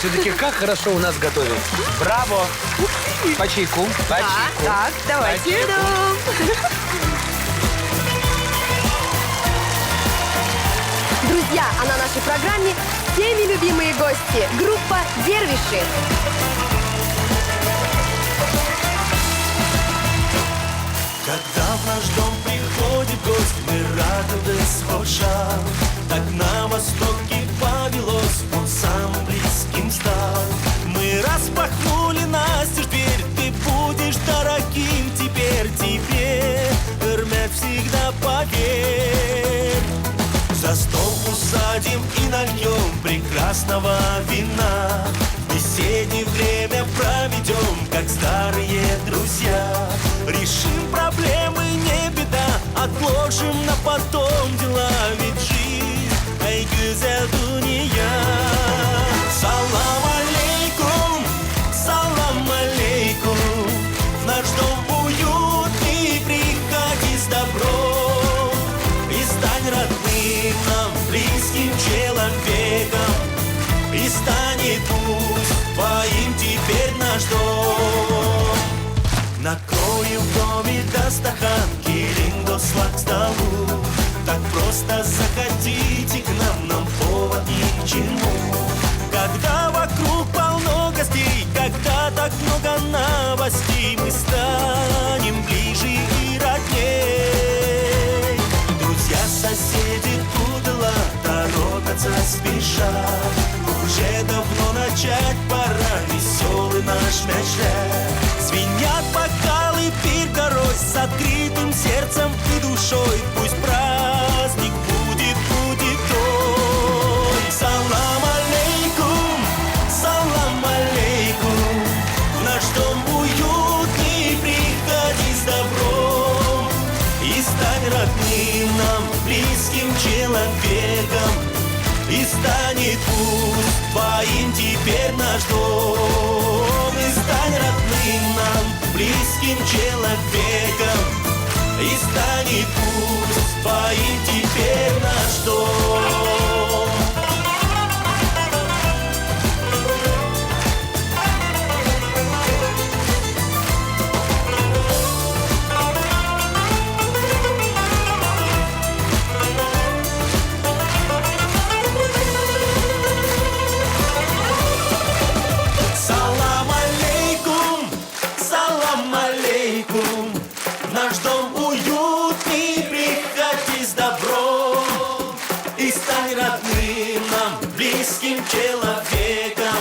Все-таки как хорошо у нас готовят. Браво! По чайку, по чайку. Так, давайте. По чайку. Друзья, а на нашей программе всеми любимые гости. Группа «Дервиши». Когда в наш дом приходит гость, мы рады бесспоршал. Так на востоке повелось, он самым близким стал. Мы распахнули настежь дверь, ты будешь дорогим теперь. Тебе Эрмет всегда поверь. За стол усадим и нальем прекрасного вина. В беседе время проведем, как старые друзья. Решим проблемы, не беда, отложим на потом дела. Ведь жизнь, ай, güzel dünya. Салам алейкум, салам алейкум. В наш дом уютный приходи с добром. И стань родным нам, близким человеком. И станет пусть твоим теперь наш дом. Накроем в доме дастархан, келин достлак к столу. Так просто заходите к нам повод ни к чему. Когда вокруг полно гостей, когда так много новостей, мы станем ближе и родней. Друзья, соседи, туда торопятся, спешат. Уже давно начать пора, веселый наш мяч. Звенят бокалы, пир горой, с открытым сердцем и душой. Пусть праздник будет, будет твой. Салам алейкум, салам алейкум. В наш дом уютный приходи с добром. И стань родным нам, близким человеком. И станет пусть твоим теперь наш дом. И стань родным нам, близким человеком. И станет пусть твоим теперь наш дом. Наш дом уютный, приходи с добром. И стань родным нам, близким человеком.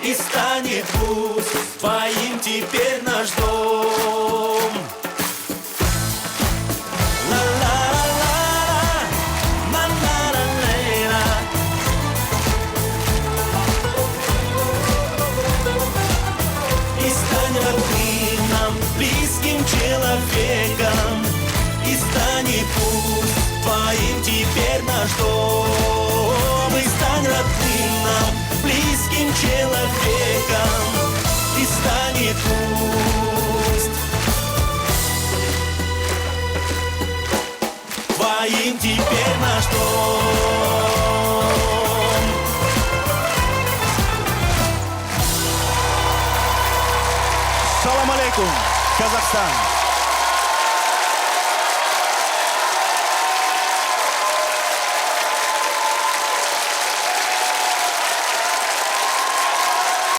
И станет пусть твоим теперь наш дом. И стань родным нам, близким человеком. И станет пусть твоим теперь наш дом. И стань родным нам, близким человеком. И станет пусть твоим теперь наш дом. Салам алейкум, Казахстан.